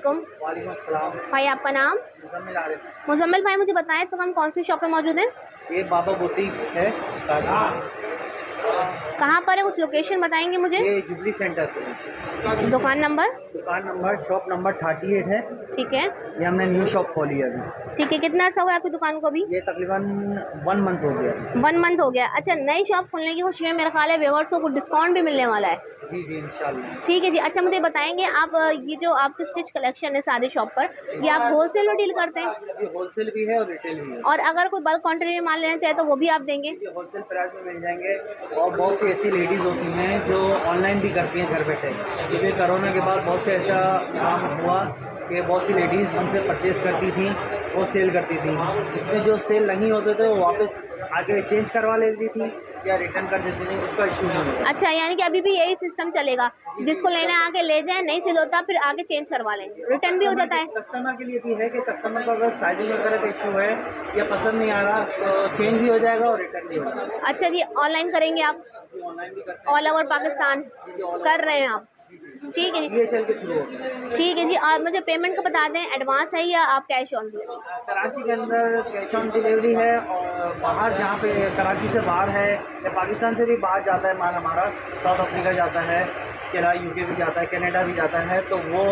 वालेकुम। वालेकुम अस्सलाम। भाई आपका नाम? मुज़म्मिल आरिफ। मुज़म्मिल भाई, मुझे बताएं इस वक्त हम कौन सी शॉप पे मौजूद हैं? ये बाबा बुटीक है। कहाँ पर है, कुछ लोकेशन बताएंगे मुझे? ये जुबली सेंटर पे है। दुकान नंबर? दुकान नंबर शॉप नंबर 38 है। ठीक है। ये हमने न्यू शॉप खोली है अभी। ठीक है, कितना अर्सा हुआ है आपकी दुकान को अभी? ये तकरीबन 1 मंथ हो गया। 1 मंथ हो गया। अच्छा, नई शॉप खोलने की खुशी में मेरा ख्याल है व्यूअर्स को डिस्काउंट भी मिलने वाला है। जी जी इंशाल्लाह। ठीक है जी। अच्छा, मुझे बताएंगे आप ये जो आपकी स्टिच कलेक्शन है सारी शॉप पर, ये आप होलसेल में डील करते हैं? जी होलसेल भी है और रिटेल भी है। और अगर कोई बल्क क्वांटिटी में माल लेना चाहे तो वो भी आप देंगे? जी होलसेल प्राइस में मिल जाएंगे। और बहुत सी ऐसी लेडीज़ होती हैं जो ऑनलाइन भी करती हैं घर बैठे, क्योंकि कोरोना के बाद बहुत से ऐसा काम हुआ कि बहुत सी लेडीज़ हमसे परचेज़ करती थी, वो सेल करती थी। इसमें जो सेल नहीं होते थे वो वापस आके चेंज करवा लेती थी या रिटर्न कर देती थी, उसका इशू नहीं होता। अच्छा, यानी कि अभी भी यही सिस्टम चलेगा, जिसको लेना आके ले जाए, नहीं सेल होता फिर आके चेंज करवा लें, रिटर्न भी हो जाता है? कस्टमर के लिए भी है कि कस्टमर को अगर साइजिंग वगैरह का इशू है या पसंद नहीं आ रहा तो चेंज भी हो जाएगा और रिटर्न भी हो जाएगा। अच्छा जी, ऑनलाइन करेंगे आप? जी ऑनलाइन भी करते हैं। ऑल ओवर पाकिस्तान कर रहे हैं आप? ठीक है जी। ये चल के थ्रू होता है। ठीक है जी। और मुझे पेमेंट का बता दें, एडवांस है या आप कैश ऑन डिलीवरी? कराची के अंदर कैश ऑन डिलीवरी है, और बाहर जहाँ पे कराची से बाहर है या पाकिस्तान से भी बाहर जाता है माल हमारा, साउथ अफ्रीका जाता है, इसके अलावा यूके भी जाता है, कनाडा भी जाता है, तो वो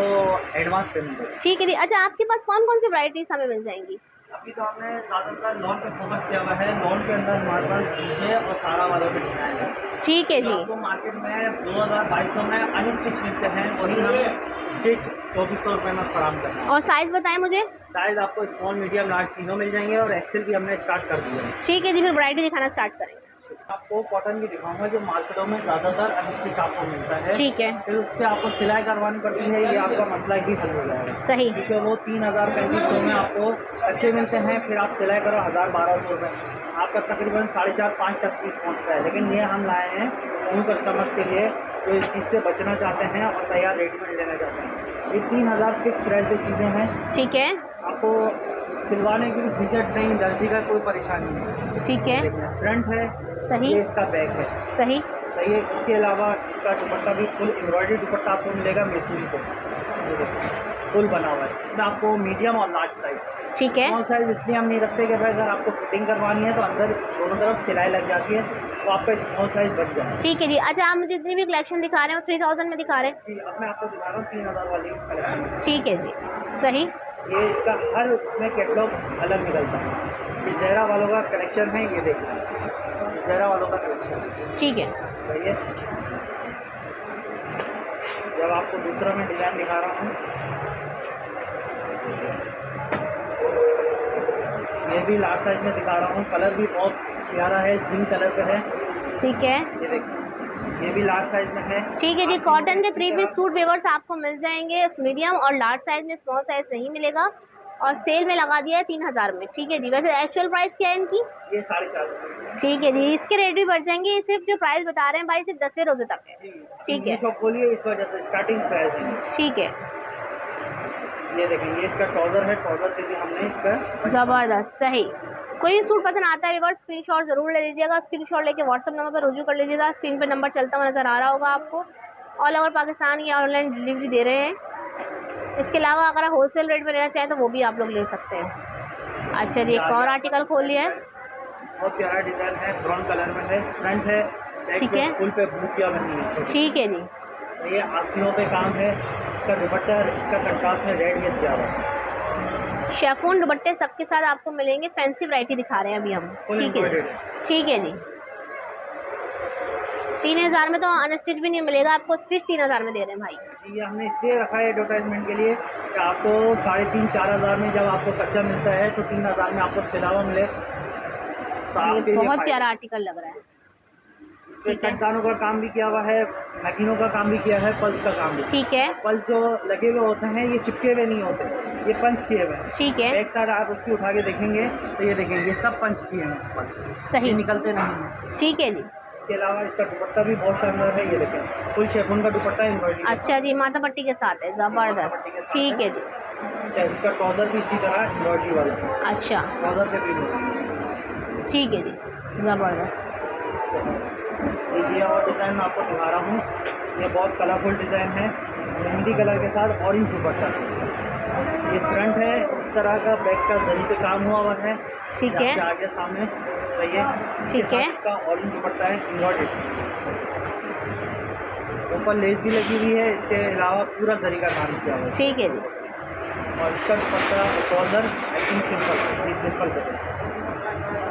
एडवांस पेमेंट है। ठीक है जी। अच्छा, आपके पास कौन कौन सी वैरायटीज हमें मिल जाएंगी? अभी तो हमने ज़्यादातर लॉन पे फोकस किया हुआ है। लॉन के अंदर हमारे पास पीछे और सारा वालों के डिज़ाइन है। ठीक है जी। आपको मार्केट में 2200 में अनस्टिच मिलते हैं, वही हम स्टिच 2400 रुपये में फराम करते हैं। और साइज़ बताएं मुझे। साइज़ आपको स्मॉल मीडियम लार्ज तीनों मिल जाएंगे, और एक्सेल भी हमने स्टार्ट कर दिया है। ठीक है जी, फिर वैरायटी दिखाना स्टार्ट करेंगे। आपको कॉटन की दिखाऊंगा जो मार्केटों में ज़्यादातर अनस्टिच आपको मिलता है। ठीक है। फिर उस पर आपको सिलाई करवानी पड़ती है, ये आपका मसला ही हल हो जाएगा। सही। क्योंकि वो 3000-3500 में आपको अच्छे मिलते हैं, फिर आप सिलाई करो 1000-1200 रुपये, आपका तकरीबन 4.5-5 तक भी पहुँचता है। लेकिन ये हम लाए हैं न्यू कस्टमर्स के लिए जो इस चीज़ से बचना चाहते हैं और तैयार रेडीमेड लेना चाहते हैं। ये 3000 फिक्स प्राइस की चीज़ें हैं। ठीक है। आपको सिलवाने की भी झंझट नहीं, दर्जी का कोई परेशानी नहीं। ठीक है। फ्रंट है सही। ये इसका बैक है। सही। सही है। इसके अलावा इसका दुपट्टा भी फुल एम्ब्रॉयडरी दुपट्टा आपको मिलेगा मैसूरी को, फुल बना हुआ है। इसमें आपको मीडियम और लार्ज साइज़। ठीक है। स्मॉल साइज़ इसलिए हम नहीं रखते कि भाई अगर आपको फिटिंग करवानी है तो अंदर दोनों तरफ सिलाई लग जाती है, तो आपका स्मॉल साइज़ बन जाए। ठीक है जी। अच्छा, आप मुझे जितनी भी कलेक्शन दिखा रहे हैं 3000 में दिखा रहे हैं? जी, अब मैं आपको दिखा रहा हूँ 3000 वाली कलेक्शन। ठीक है जी। सही। ये इसका हर इसमें कैटलॉग अलग निकलता है। ये ज़हरा वालों का कलेक्शन है, ये देखिए ज़हरा वालों का कलेक्शन। ठीक है। सही है। जब आपको दूसरा मैं डिज़ाइन दिखा रहा हूँ, ये भी लार्ज साइज में दिखा रहा हूँ। कलर भी बहुत प्यारा है, जिंक कलर पे है। ठीक है। ये देखिए ये भी लार्ज साइज में है। ठीक है जी। कॉटन के 3 पीस सूट वेवर्स आपको मिल जाएंगे मीडियम और लार्ज साइज में, स्मॉल साइज नहीं मिलेगा, और सेल में लगा दिया है 3000 में। ठीक है जी। वैसे एक्चुअल प्राइस क्या है इनकी? ये 4.5। ठीक है जी। इसके रेट भी बढ़ जाएंगे, सिर्फ जो प्राइस बता रहे हैं भाई सिर्फ 10वें रोजे तक है। ठीक है। शॉप खोलिए इस वजह से स्टार्टिंग प्राइस है। ठीक है। ये देखें ये इसका ट्राउज़र है, ट्राउज़र पे भी हमने इसका ज़बरदस्त। सही। कोई भी सूट पसंद आता है व्यूअर्स, स्क्रीनशॉट ज़रूर ले लीजिएगा। स्क्रीनशॉट लेके व्हाट्सअप नंबर पर रुजू कर लीजिएगा। स्क्रीन पर नंबर चलता हुआ नज़र आ रहा होगा आपको। ऑल ओवर पाकिस्तान ये ऑनलाइन डिलीवरी दे रहे हैं। इसके अलावा अगर आप होलसेल रेट में लेना चाहें तो वो भी आप लोग ले सकते हैं। अच्छा जी, एक और आर्टिकल खोल लिया है। बहुत प्यारा डिज़ाइन है, ब्राउन कलर में है, फ्रंट है। ठीक है। फुल पे बूटियाँ बनी है। ठीक है जी। ये आसियों पे काम है। इसका दुपट्टा इसका कंट्रास्ट में रेड में दिया हुआ है। शेफून दुपट्टे सबके साथ आपको मिलेंगे। फैंसी वैरायटी दिखा रहे हैं अभी हम। ठीक है। ठीक है जी। 3000 में तो अनस्टिच भी नहीं मिलेगा आपको, स्टिच 3000 में दे रहे हैं भाई। जी हमने इसलिए रखा है एडवर्टाइजमेंट के लिए कि आपको 3,500-4 हज़ार में जब आपको कच्चा मिलता है तो 3000 में आपको सिलावा मिले, तो आपके लिए बहुत प्यारा आर्टिकल लग रहा है। इसमें कटदानों का काम भी किया हुआ है, नगीनों का काम भी किया है, पल्स का काम भी। ठीक है। पल्स जो लगे हुए होते हैं ये चिपके हुए नहीं होते, ये पंच किए हुए हैं। ठीक है। एक साइड आप उसकी उठा के देखेंगे तो ये देखेंगे ये सब पंच किए हैं पल्स। सही। निकलते नहीं हैं। ठीक है जी। इसके अलावा इसका दुपट्टा भी बहुत शानदार है, ये देखें फुल शेफून का दुपट्टा एम्ब्रॉयडरी। अच्छा जी, माथा पट्टी के साथ है, ज़बरदस्त। ठीक है जी। अच्छा इसका ट्राउज़र भी इसी तरह एम्ब्रॉयडरी वाला। अच्छा, ट्राउज़र पे भी। ठीक है जी, ज़बरदस्त। ये और डिज़ाइन मैं आपको दिखा रहा हूँ। ये बहुत कलरफुल डिज़ाइन है, मेहंदी कलर के साथ ऑरेंज दुपट्टा। ये फ्रंट है, इस तरह का बैक का जरी पे काम हुआ हुआ है। ठीक है, आगे सामने सही है। ठीक है। इसका ऑरेंज दुपट्टा है इन्वर्टेड, ऊपर लेस भी लगी हुई है, इसके अलावा पूरा जरी का काम किया हुआ है। ठीक है जी। और इसका dupatta trouser I think simple, जी सिंपल कट है।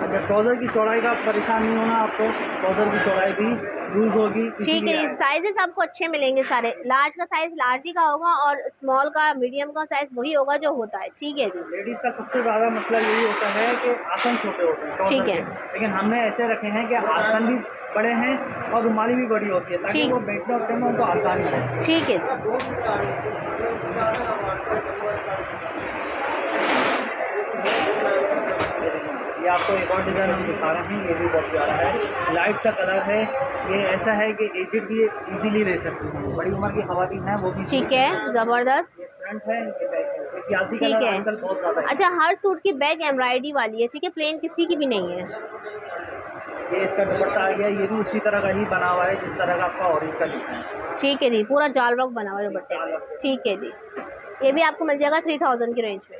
अगर ट्राउज़र की चौड़ाई का परेशान नहीं होना आपको, ट्राउज़र की चौड़ाई भी लूज़ होगी। ठीक है, साइजेस आपको अच्छे मिलेंगे सारे। लार्ज का साइज लार्ज ही का होगा और स्मॉल का मीडियम का साइज वही होगा जो होता है। ठीक है जी। लेडीज़ का सबसे ज़्यादा मसला यही होता है कि आसन छोटे होते हैं ठीक है, लेकिन हमने ऐसे रखे हैं कि आसन भी बड़े हैं और रुमाली भी बड़ी होती है, ताकि वो बैठने उठने में उनको आसानी है। ठीक है। ये आपको एक और डिज़ाइन हम दिखा रहे हैं, ये भी बहुत प्यारा है, लाइट सा कलर है। ये ऐसा है कि एजेड भी इजीली ले सकती हैं, बड़ी उम्र की खवातीन हैं वो भी। ठीक है, ज़बरदस्त। फ्रंट है, ये बैक है। ठीक है। बहुत ज़्यादा है। अच्छा, हर सूट की बैक एम्ब्रॉयडरी वाली है, ठीक है, प्लेन किसी की भी नहीं है। ये इसका दुपट्टा आ गया, ये भी उसी तरह का ही बना हुआ है जिस तरह का आपका ऑरेंज का दिखा है। ठीक है जी, पूरा जाल वर्क बना हुआ है दुपट्टे पे। ठीक है जी, ये भी आपको मिल जाएगा 3000 की रेंज में।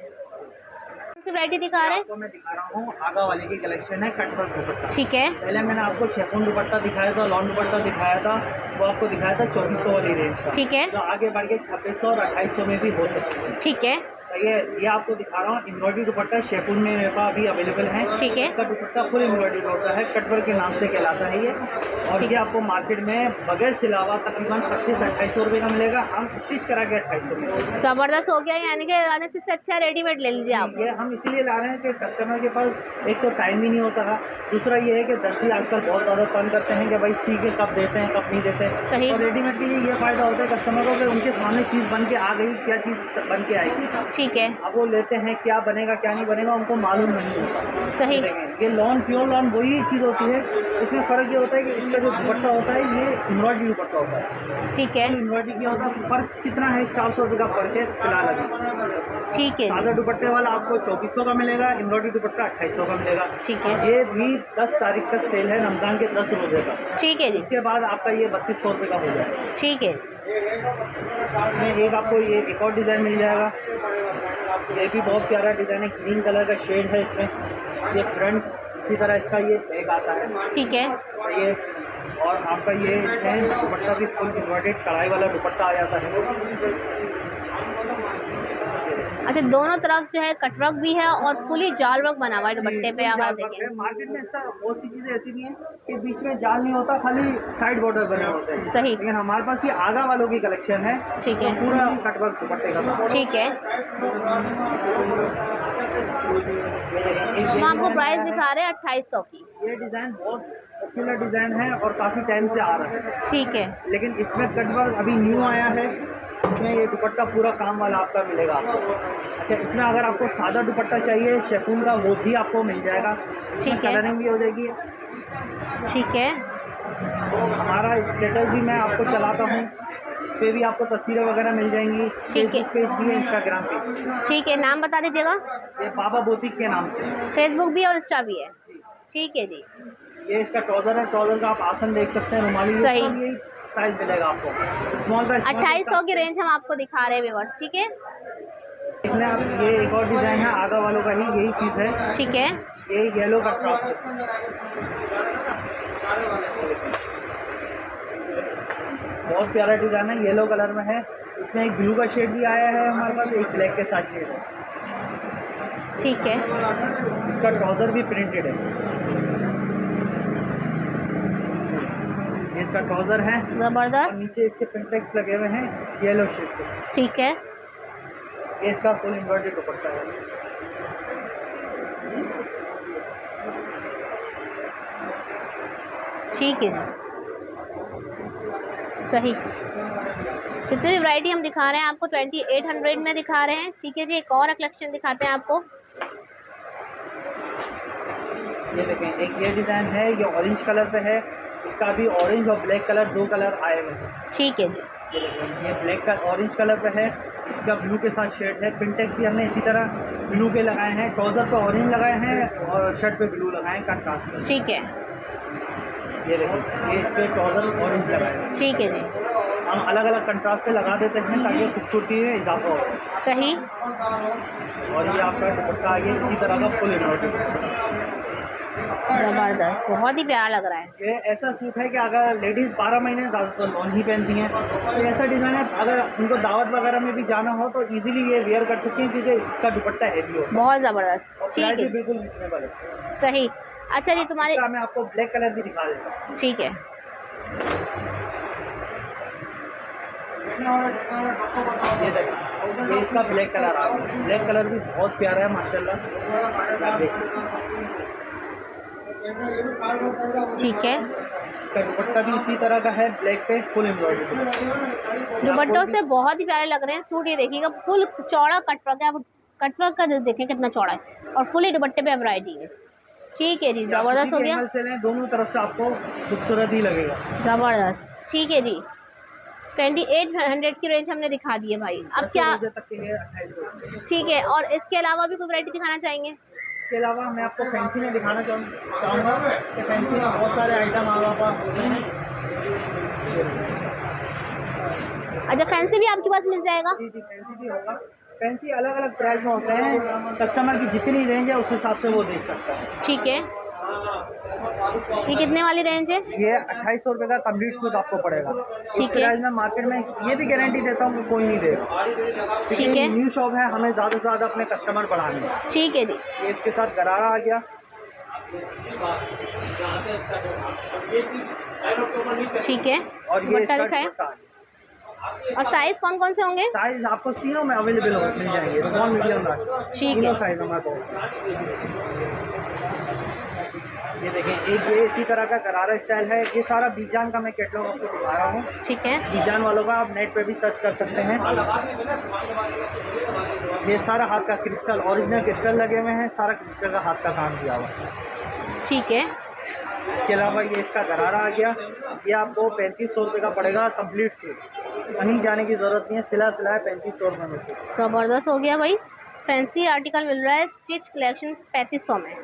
कौन सी वैरायटी दिखा रहे हैं? आपको मैं दिखा रहा हूँ आगा वाले की कलेक्शन है, कटवर्क दुपट्टा। ठीक है। पहले मैंने आपको शेफून दुपट्टा दिखाया था, लॉन दुपट्टा दिखाया था, वो आपको दिखाया था 2400 वाली रेंज का। ठीक है। तो आगे बढ़ के 2600 और 2800 में भी हो सकती है। ठीक है। सही है। ये आपको दिखा रहा हूँ एम्ब्रॉयडरी दुपट्टा, शेफून में मेरे पास अभी अवेलेबल है। ठीक है। इसका दुपट्टा फुल एम्ब्रॉयडरी होता है, कटवर्क के नाम से कहलाता है ये। और ये आपको मार्केट में बगैर सिलावा तकरीबन 2500-2800 रुपये का मिलेगा, हम स्टिच करा के 2800 में। ज़बरदस्त हो गया, यानी कि आने से अच्छा रेडीमेड ले लीजिए आप। ये हम इसीलिए ला रहे हैं कि कस्टमर के पास एक तो टाइम ही नहीं होता है, दूसरा ये है कि दर्जी आजकल बहुत ज़्यादा तंग करते हैं कि भाई सी के कब देते हैं कब नहीं देते। सही। और रेडीमेड के लिए ये फ़ायदा होता है कस्टमर को कि उनके सामने चीज़ बन के आ गई, क्या चीज़ बन के आएगी। ठीक है। अब वो लेते हैं क्या बनेगा क्या नहीं बनेगा उनको मालूम नहीं होता। सही। ये लॉन प्योर लॉन वही चीज़ होती है, उसमें फ़र्क ये होता है कि इसका जो दुपट्टा होता है ये एम्ब्रॉयडरी दुपट्टा होता है। ठीक है। एम्ब्रॉयडरी क्या होता है, फ़र्क कितना है, 400 रुपये का फ़र्क है फिलहाल अभी। ठीक है। सादा दुपट्टे वाला आपको 2400 का मिलेगा, एम्ब्रॉयडरी दुपट्टा 2800 का मिलेगा। ठीक है। ये भी 10 तारीख तक सेल है, रमज़ान के 10 रोज़े का। ठीक है जी। इसके बाद आपका ये 3200 रुपये का हो जाएगा। ठीक है। इसमें एक आपको ये एक और डिज़ाइन मिल जाएगा, ये भी बहुत प्यारा डिज़ाइन है, ग्रीन कलर का शेड है इसमें। ये फ्रंट इसी तरह इसका ये बैग आता है। ठीक है। ये और आपका ये इसमें दुपट्टा भी फुल एम्ब्रॉयडर्ड कढ़ाई वाला दुपट्टा आ जाता है। अच्छा, दोनों तरफ जो है कटवर्क भी है और फुली जाल वर्क बना हुआ है दुपट्टे पे। अगर देखें मार्केट में ऐसा बहुत सी चीज़ें ऐसी नहीं है कि बीच में जाल नहीं होता, खाली साइड बॉर्डर बने होते हैं। सही। लेकिन हमारे पास ये आगा वालों की कलेक्शन है। ठीक है। पूरा कटवर्क दुपट्टे का। ठीक है। हम आपको प्राइस दिखा रहे हैं 2800 की। ये डिज़ाइन बहुत पॉपुलर डिज़ाइन है और काफ़ी टाइम से आ रहा है। ठीक है। लेकिन इसमें कटवर्क अभी न्यू आया है, इसमें ये दुपट्टा पूरा काम वाला आपका मिलेगा आपको। अच्छा, इसमें अगर आपको सादा दुपट्टा चाहिए शेफून का, वो भी आपको मिल जाएगा। ठीक है। कलरिंग भी हो जाएगी। ठीक है। हमारा स्टेटस भी मैं आपको चलाता हूँ, इस पर भी आपको तस्वीरें वगैरह मिल जाएंगी। ठीक है। फेसबुक पेज भी है, इंस्टाग्राम पेज। ठीक है, नाम बता दीजिएगा। ये बाबा बोतिक के नाम से फेसबुक भी और इंस्टा भी है। ठीक है जी। ये इसका ट्राउज़र है, ट्राउज़र का आप आसन देख सकते हैं, रुमाली सही। सब यही साइज़ मिलेगा आपको। स्मॉल का 2800 की रेंज हम आपको दिखा रहे हैं व्यूअर्स। ठीक है। देखना आप, ये एक और डिज़ाइन है आगा वालों का ही, यही चीज़ है। ठीक है। ये येलो का क्राफ्ट बहुत प्यारा डिज़ाइन है, येलो कलर में है। इसमें एक ब्लू का शेड भी आया है हमारे पास, एक ब्लैक के साथ शेड है। ठीक है। इसका ट्राउज़र भी प्रिंटेड है, ये इसका ट्राउज़र है। ज़बरदस्त। नीचे इसके पिंटेक्स लगे हुए हैं येलो शेड के। ठीक है। ये इसका फुल एम्ब्रॉयडरी दुपट्टा है। ठीक है। सही। जितनी भी वैरायटी हम दिखा रहे हैं आपको 2800 में दिखा रहे हैं। ठीक है जी, एक और कलेक्शन दिखाते हैं आपको। ये देखें, एक ये डिज़ाइन है, ये ऑरेंज कलर पे है। इसका भी ऑरेंज और ब्लैक कलर, दो कलर आए हुए हैं। ठीक है जी। ये ब्लैक का ऑरेंज कलर पे है, इसका ब्लू के साथ शेड है। पिंटेक्स भी हमने इसी तरह ब्लू के लगाए हैं, ट्राउज़र पे ऑरेंज लगाए हैं और शर्ट पे ब्लू लगाए हैं कंट्रास्ट में। ठीक है। ये देखो, ये इस पर ट्राउज़र ऑरेंज लगाए हैं। ठीक है जी। हम अलग अलग कंट्रास्ट पे लगा देते हैं ताकि खूबसूरती में इजाफा हो। सही। और ये आपका दुपट्टा आगे इसी तरह का फुल एम्ब्रॉयडरी, ज़बरदस्त, बहुत ही प्यारा लग रहा है। ये ऐसा सूट है कि अगर लेडीज़ 12 महीने ज़्यादातर लॉन ही पहनती हैं, तो ऐसा डिज़ाइन है अगर उनको दावत वगैरह में भी जाना हो तो इजीली ये वेयर कर सकती हैं क्योंकि इसका दुपट्टा हैवी होता है। बहुत ज़बरदस्त, ठीक है, बिल्कुल रिजनेबल है। सही। अच्छा जी, तुम्हारे मैं आपको ब्लैक कलर भी दिखा देता हूँ। ठीक है, ये देखिए, ये इसका ब्लैक कलर आ गया। ब्लैक कलर भी बहुत प्यारा है माशाल्लाह, आप देख सकते हैं। ठीक है। इसका दुपट्टा भी इसी तरह का है, ब्लैक पे फुल एम्ब्रॉयडरी। दुपट्टों से बहुत ही प्यारे लग रहे हैं सूट। ये देखिएगा फुल चौड़ा कटवर्क है, आप कटवर्क का देखें कितना चौड़ा है और फुली दुपट्टे पे एम्ब्रॉयडरी है। ठीक है जी, ज़बरदस्त हो गया। एंगल से लें दोनों तरफ से आपको खूबसूरत ही लगेगा। ज़बरदस्त, ठीक है जी। 2800 की रेंज हमने दिखा दी है भाई। अब क्या तक के लिए 2800। ठीक है, और इसके अलावा भी कोई वैरायटी दिखाना चाहेंगे? इसके अलावा मैं आपको फैंसी में दिखाना चाहूँगा कि फैंसी में बहुत सारे आइटम आपके पास होते हैं। अच्छा, फैंसी भी आपके पास मिल जाएगा? जी जी, फैंसी भी होगा। फैंसी अलग अलग प्राइस में होते हैं, कस्टमर की जितनी रेंज है उस हिसाब से वो देख सकता है। ठीक है, ये कितने वाली रेंज है? ये 2800 रुपये का कंप्लीट सूट आपको पड़ेगा। ठीक है, प्राइस में मार्केट में ये भी गारंटी देता हूँ कि कोई नहीं देगा। ठीक है, न्यू शॉप है, हमें ज़्यादा से ज़्यादा अपने कस्टमर बढ़ाने हैं। ठीक है जी। ये इसके साथ गरारा आ गया। ठीक है, और ये दुपट्टा दिखाएं। और साइज कौन कौन से होंगे? साइज आपको तीनों में अवेलेबल मिल जाएंगे, स्मॉल मीडियम लार्ज, तीनों साइज हमारे पास। ये देखें, एक ये इसी तरह का गरारा स्टाइल है। ये सारा बीजान का मैं कैटलॉग आपको दिखा रहा हूँ। ठीक है, बीजान वालों का आप नेट पे भी सर्च कर सकते हैं। ये सारा हाथ का क्रिस्टल, ओरिजिनल क्रिस्टल लगे हुए हैं, सारा क्रिस्टल का हाथ का काम किया हुआ है। ठीक है। इसके अलावा ये इसका गरारा आ गया। ये आपको 3500 रुपये का पड़ेगा कंप्लीट सूट, कहीं जाने की ज़रूरत नहीं है, सिला 3500 रुपये में सूट। ज़बरदस्त हो गया भाई, फैंसी आर्टिकल मिल रहा है स्टिच कलेक्शन 3500 में।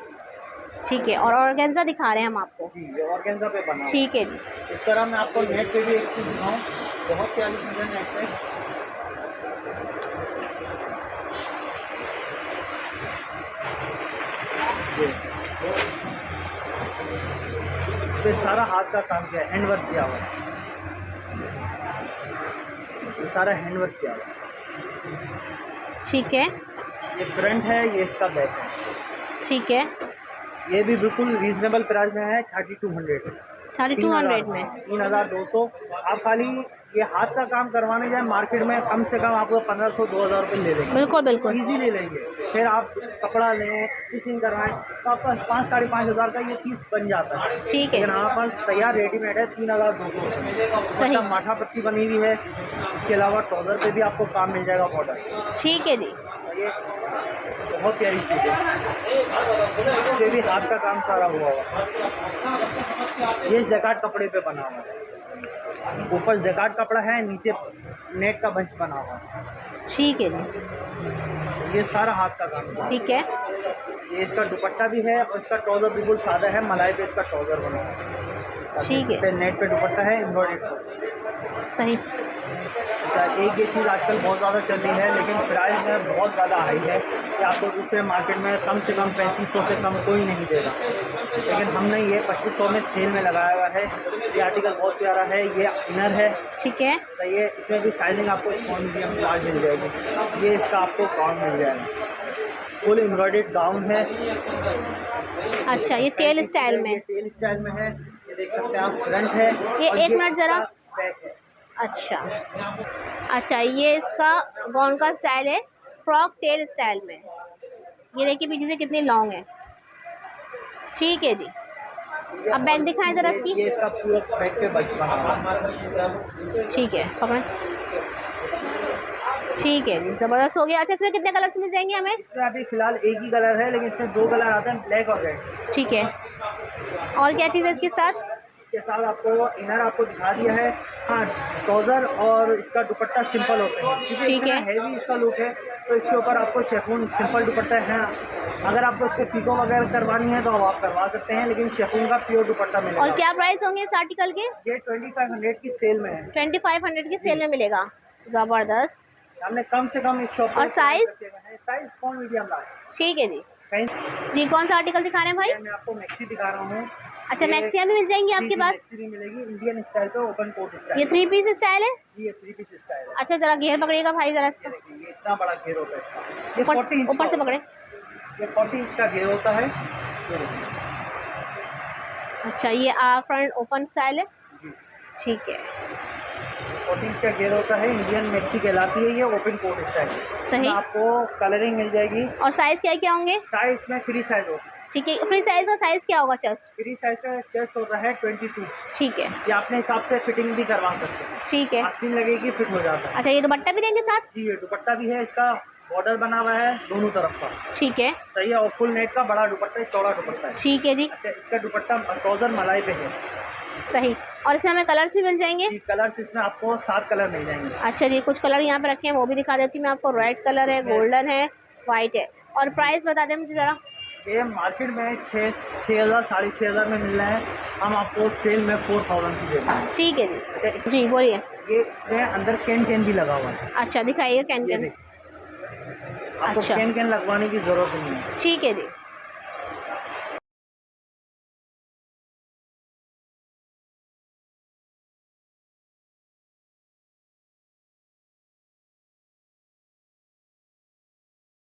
ठीक है, और ऑर्गेन्जा दिखा रहे हैं हम आपको। जी, ये ऑर्गेन्जा पे बना। ठीक है जी। इस तरह मैं आपको नेट पे भी एक चीज़ दिखाऊँ, बहुत प्यारी चीज़ है नेट पे। इस पे सारा हाथ का काम किया है, हैंड वर्क किया हुआ है। ये सारा हैंड वर्क किया हुआ है। ठीक है, ये फ्रंट है, ये इसका बैक है। ठीक है, ये भी बिल्कुल रीजनेबल प्राइस में है, 3200 में 3200। आप खाली ये हाथ का काम करवाने जाए मार्केट में कम से कम आपको 1500-2000 रुपये ले लेंगे। बिल्कुल बिल्कुल, ईजी ले लेंगे। फिर आप कपड़ा लें, स्टिचिंग करवाएं तो आपका 5-5.5 हज़ार का ये पीस बन जाता है। ठीक है, लेकिन हमारे पास तैयार रेडीमेड है 3200 रुपये। सही, माठा पट्टी बनी हुई है। इसके अलावा ट्राउज़र पे भी आपको काम मिल जाएगा बॉर्डर। ठीक है जी। ये बहुत प्यारी चीज़ है, इससे भी हाथ का काम सारा हुआ हुआ। ये जैकार्ड कपड़े पे बना हुआ है, ऊपर जैकार्ड कपड़ा है, नीचे नेट का बंच बना हुआ है। ठीक है जी, ये सारा हाथ का काम है। ठीक है, ये इसका दुपट्टा भी है और इसका ट्राउज़र बिल्कुल सादा है, मलाई पे इसका ट्राउज़र बना हुआ है। ठीक है, नेट पे दुपट्टा है, एम्ब्रॉयडरी। सही। अच्छा, एक ये चीज़ आजकल बहुत ज़्यादा चल रही है लेकिन प्राइस में बहुत ज़्यादा हाई है कि आपको दूसरे मार्केट में कम से कम 3500 से कम कोई नहीं देगा, लेकिन हमने ये 2500 में सेल में लगाया हुआ है। ये आर्टिकल बहुत प्यारा है, ये इनर है। ठीक है, सही है। इसमें भी साइजिंग आपको स्मॉल मीडियम लार्ज मिल जाएगी। ये इसका आपको गाउन मिल जाएगा, फुल एम्ब्रॉयडर्ड गाउन है। अच्छा, ये टेल स्टाइल में, ये देख सकते हैं आप, फ्रंट है। ये एक मिनट ज़रा, अच्छा अच्छा, ये इसका गाउन का स्टाइल है, फ्रॉक टेल स्टाइल में। ये देखिए पीछे से कितनी लॉन्ग है। ठीक है जी, अब बैक दिखाएं ज़रा इसकी। ये इसका पूरा बैक पे बच बना हुआ है। ठीक है, पकड़ें। ठीक है जी, ज़बरदस्त हो गया। अच्छा, इसमें कितने कलर्स मिल जाएंगे हमें? इसमें अभी फ़िलहाल एक ही कलर है, लेकिन इसमें 2 कलर आते हैं, ब्लैक और रेड। ठीक है, और क्या चीज़ है इसके साथ? इसके साथ आपको इनर आपको दिखा दिया है। हाँ, ट्राउज़र और इसका दुपट्टा सिंपल होता है, क्योंकि ठीक है, हैवी इसका लुक है। तो इसके ऊपर आपको शेफून सिंपल दुपट्टा है। अगर आपको इसको पीको वगैरह करवानी है तो आप करवा सकते हैं, लेकिन शेफून का प्योर दुपट्टा मिलेगा। और क्या प्राइस होंगे इस आर्टिकल के? ये 2500 की सेल में है। 2500 की सेल में मिलेगा। ज़बरदस्त। हमने कम से कम इस शॉप और साइज स्मॉल मीडियम लार्ज। ठीक है जी। जी कौन सा आर्टिकल दिखा रहे हैं भाई? मैं आपको मैक्सी दिखा रहा हूँ। अच्छा मैक्सियाँ भी मिल जाएंगी आपके पास? मैक्सी भी मिलेगी इंडियन स्टाइल पे, ओपन कोट स्टाइल। ये 3 पीस स्टाइल है? जी ये 3 पीस स्टाइल है। अच्छा जरा घेर पकड़िएगा भाई जरा इसका। ये इतना बड़ा घेर होता है इसका। ये 40 इंच ऊपर से पकड़े। ये 40 इंच का घेर होता है। अच्छा ये फ्रंट ओपन स्टाइल है जी ठीक है। 40 इंच का घेर होता है, इंडियन मैक्सी कहलाती है ये, ओपन कोट स्टाइल। सही। आपको कलरिंग मिल जाएगी। और साइज क्या क्या होंगे? साइज में फ्री साइज होगा। ठीक है फ्री साइज का साइज क्या होगा? चेस्ट फ्री साइज का चेस्ट होता है 22। ठीक है। ये अपने हिसाब से फिटिंग भी करवा सकते हैं। ठीक है। आस्तीन लगेगी फिट हो जाता है। अच्छा ये दुपट्टा भी देंगे साथ? जी ये दुपट्टा भी है, इसका बॉर्डर बना हुआ है दोनों तरफ का। ठीक है सही है, और फुल नेट का बड़ा दुपट्टा है, चौड़ा दुपट्टा है। ठीक है जी। अच्छा इसका दुपट्टा 1000 मलाई पे है। सही। और इसमें हमें कलर्स भी मिल जाएंगे? कलर्स इसमें आपको 7 कलर मिल जाएंगे। अच्छा जी कुछ कलर यहाँ पे रखे हैं वो भी दिखा देती हूँ मैं आपको। रेड कलर है, गोल्डन है, वाइट है। और प्राइस बता दें मुझे ज़रा। ये मार्केट में 6000 6500 में मिल रहा है, हम आपको सेल में 4000 की दे रहे हैं। ठीक है जी। जी बोलिए। ये इसमें अंदर कैन भी लगा हुआ है। अच्छा दिखाइए कैन। आपको अच्छा कैन लगवाने की जरूरत नहीं है। ठीक है जी।